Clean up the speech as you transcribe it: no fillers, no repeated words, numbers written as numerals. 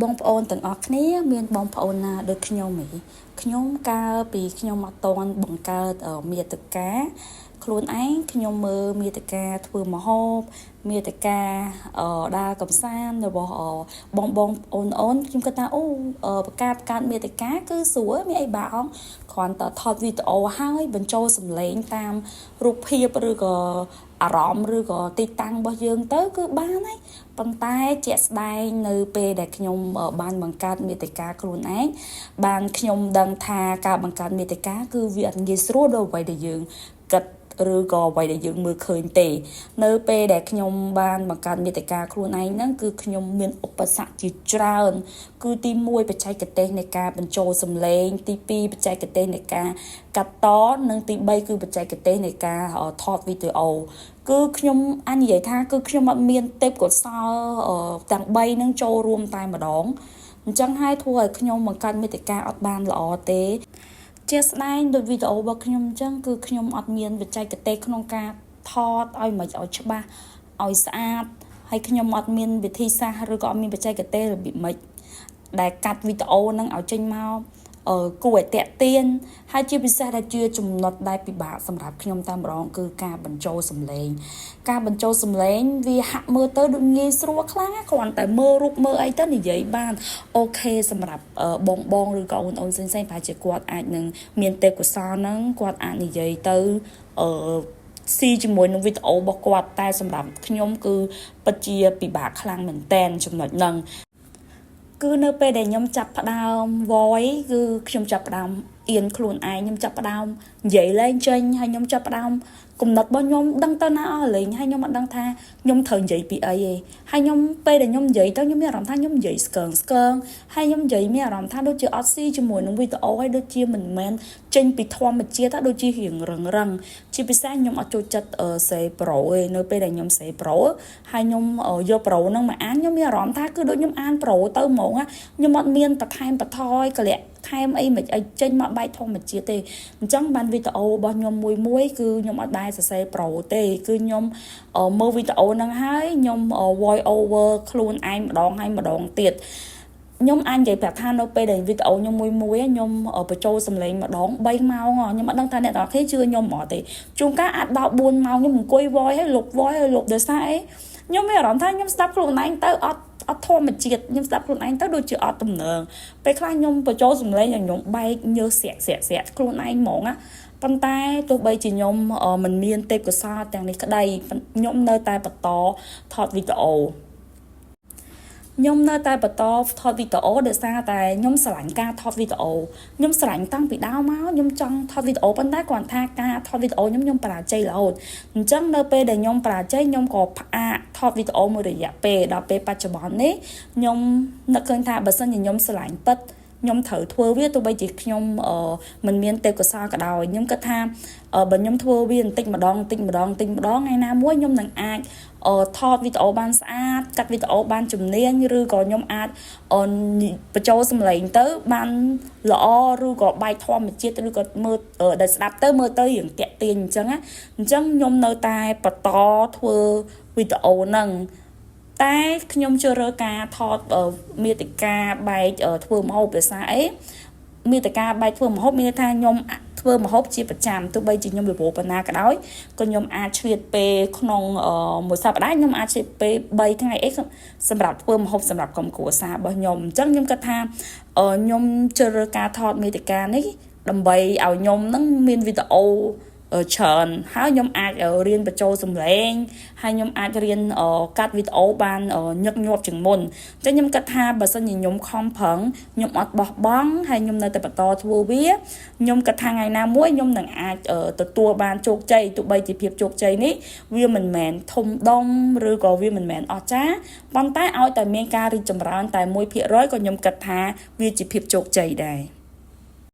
បងប្អូនទាំងអស់គ្នាមានបងប្អូនណាដូចខ្ញុំទេខ្ញុំកាលពីខ្ញុំអត់តន់បង្កើតមាតិកាខ្លួនឯងខ្ញុំមើលមាតិកាធ្វើម្ហូបមាតិកាដើរកម្សាន្តរបស់បងអូនខ្ញុំគិតថាបង្កើតមាតិកាគឺស្រួលមានអីបាក់ហងគ្រាន់តែថតវីដេអូហើយបញ្ចូលសំឡេងតាមរូបភាពឬក៏អារម្មណ៍ឬក៏ទីតាំងរបស់យើងទៅគឺបានហើយប៉ុន្តែជាក់ស្ដែងនៅពេលដែលខ្ញុំបានបង្កើតមាតិកាខ្លួនឯងបានខ្ញុំដឹងថាការបង្កើតមាតិកាគឺវាអត់ងាយស្រួលដល់អ្វីដែលយើងគិតឬក៏អ្វីដែលយើងមើលឃើញទេនៅពេលដែលខ្ញុំបានបង្កើតមាតិកាខ្លួនឯងហ្នឹងគឺខ្ញុំមានឧបសគ្គជាច្រើនគឺទី1បច្ចេកទេសនៃការបញ្ចូលសំឡេងទី2បច្ចេកទេសនៃការកាត់តនិងទី3គឺបច្ចេកទេសនៃការថតវីដេអូគឺខ្ញុំអាចនិយាយថាគឺខ្ញុំអត់មានទេពកោសល្យទាំង3ហ្នឹងចូលរួមតែម្ដងអញ្ចឹងហើយធ្វើឲ្យខ្ញុំបង្កើតមាតិកាអត់បានល្អទេជាស្ដែងដូចវីដេអូរបស់ខ្ញុំអញ្ចឹងគឺខ្ញុំអត់មានបច្ចេកទេសក្នុងការថតឲ្យមិនឲ្យច្បាស់ឲ្យស្អាតហើយខ្ញុំអត់មានវិធីសាស្ត្រឬក៏អត់មានបច្ចេកទេសរបៀបម៉េចដែលកាត់វីដេអូហ្នឹងឲ្យចេញមកគួរឲ្យតាក់ទាញហើយជាពិសេសដែលជាចំណុចដែលពិបាកសម្រាប់ខ្ញុំតែម្ដងគឺការបញ្ចូលសំឡេងវាហាក់មើលទៅដូចងាយស្រួលខ្លាំងគ្រាន់តែមើលរូបមើលអីទៅនិយាយបានអូខេសម្រាប់បងឬក៏អូនផ្សេងៗប្រហែលជាគាត់អាចនឹងមានទេពកោសល្យហ្នឹងគាត់អាចនិយាយទៅស៊ីជាមួយនឹងវីដេអូរបស់គាត់តែសម្រាប់ខ្ញុំគឺពិតជាពិបាកខ្លាំងមែនតែនចំណុចហ្នឹងគឺនៅពេលដែលខ្ញុំចាប់ផ្ដើម voice គឺខ្ញុំចាប់ផ្ដើមអៀនខ្លួនឯងខ្ញុំចាប់ផ្ដើមនិយាយលែងចេញហើយខ្ញុំចាប់ផ្ដើមគំនិតរបស់ខ្ញុំដឹងទៅណាអស់លេងហើយខ្ញុំអត់ដឹងថាខ្ញុំត្រូវនិយាយពីអីទេហើយខ្ញុំពេលដែលខ្ញុំនិយាយទៅខ្ញុំមានអារម្មណ៍ថាខ្ញុំនិយាយស្គងហើយខ្ញុំនិយាយមានអារម្មណ៍ថាដូចជាអត់ស៊ីជាមួយនឹងវីដេអូហើយដូចជាមិនមែនចេញពីធម្មជាតិថាដូចជារៀងរឹងជាពិសេសខ្ញុំអត់ចូលចិត្តសេប្រូទេនៅពេលដែលខ្ញុំសេប្រូហើយខ្ញុំយកប្រូហ្នឹងមកអានខ្ញុំមានអារម្មណ៍ថាគឺដូចខ្ញុំអានប្រូទៅហ្មងខ្ញុំអត់មានបន្ថែមបន្ថយកលៈថែមអីមិនអីចេញមកបែបធម្មជាតិទេអញ្ចឹងបានវីដេអូរបស់ខ្ញុំមួយគឺខ្ញុំអត់ដែរសរសេរប្រូទេគឺខ្ញុំមើលវីដេអូហ្នឹងហើយខ្ញុំ voice over ខ្លួនឯងម្ដងហើយម្ដងទៀតខ្ញុំអាចនិយាយប្រាប់ថានៅពេលដែលវីដេអូខ្ញុំមួយខ្ញុំបញ្ចូលសំឡេងម្ដង3ម៉ោងខ្ញុំអត់ដឹងថាអ្នកទាំងអស់គ្នាជឿខ្ញុំអត់ទេជួនកាលអាចដល់4ម៉ោងខ្ញុំអង្គុយ voice ហើយលុប voice ហើយលុបដោយសារអីខ្ញុំមានអារម្មណ៍ថាខ្ញុំស្ដាប់ខ្លួនឯងទៅអត់ធម្មជាតិខ្ញុំស្ដាប់ខ្លួនឯងទៅដូចជាអត់ទំនើងពេលខ្លះខ្ញុំបញ្ចូលសំឡេងឲ្យខ្ញុំបែកញើសស្រាក់ខ្លួនឯងហ្មងប៉ុន្តែទោះបីជាខ្ញុំមិនមានទេពកោសល្យទាំងនេះក្តីខ្ញុំនៅតែបន្តថតវីដេអូដោយសារតែខ្ញុំស្រឡាញ់ការថតវីដេអូខ្ញុំស្រឡាញ់តាំងពីដើមមកខ្ញុំចង់ថតវីដេអូប៉ុន្តែគ្រាន់ថាការថតវីដេអូខ្ញុំបរាជ័យរហូតអញ្ចឹងនៅពេលដែលខ្ញុំបរាជ័យខ្ញុំក៏ផ្អាកថតវីដេអូមួយរយៈពេលដល់ពេលបច្ចុប្បន្ននេះខ្ញុំនឹកឃើញថាបើសិនជាខ្ញុំស្រឡាញ់ពិតខ្ញុំត្រូវធ្វើវាទោះបីជាខ្ញុំមិនមានទេពកោសល្យក៏ដោយខ្ញុំគិតថាបើខ្ញុំធ្វើវាបន្តិចម្ដងថ្ងៃណាមួយខ្ញុំនឹងអាចថតវីដេអូបានស្អាតកាត់វីដេអូបានជំនាញឬក៏ខ្ញុំអាចបញ្ចូលសំឡេងទៅបានល្អឬក៏បែកធម្មជាតិឬក៏មើលដែលស្ដាប់ទៅមើលទៅរៀងតាក់ទាញអញ្ចឹងខ្ញុំនៅតែបន្តធ្វើវីដេអូហ្នឹងតែខ្ញុំជឿរើការថតមាតិកាបែកធ្វើម្ហូបភាសាអីមាតិកាបែកធ្វើម្ហូបមានថាខ្ញុំធ្វើម្ហូបជាប្រចាំទោះបីជាខ្ញុំល្ងប៉ុណ្ណាក៏ដោយក៏ខ្ញុំអាចឆ្លៀតពេលក្នុងមួយសប្តាហ៍ខ្ញុំអាចឆ្លៀតពេល3ថ្ងៃអីសម្រាប់ធ្វើម្ហូបសម្រាប់ក្រុមគ្រួសាររបស់ខ្ញុំអញ្ចឹងខ្ញុំគិតថាខ្ញុំជឿរើការថតមាតិកានេះដើម្បីឲ្យខ្ញុំនឹងមានវីដេអូច្រើនហើយខ្ញុំអាចរៀនបញ្ចូលសំឡេងហើយខ្ញុំអាចរៀនកាត់វីដេអូបានញឹកញាប់ជាងមុនអញ្ចឹងខ្ញុំគិតថាបើសិនជាខ្ញុំខំប្រឹងខ្ញុំអត់បោះបង់ហើយខ្ញុំនៅតែបន្តធ្វើវាខ្ញុំគិតថាថ្ងៃណាមួយខ្ញុំនឹងអាចទទួលបានជោគជ័យទោះបីជាភាពជោគជ័យនេះវាមិនមែនធំដុំឬក៏វាមិនមែនអស្ចារ្យប៉ុន្តែឲ្យតែមានការរីកចម្រើនតែ 1% ក៏ខ្ញុំគិតថាវាជាភាពជោគជ័យដែរ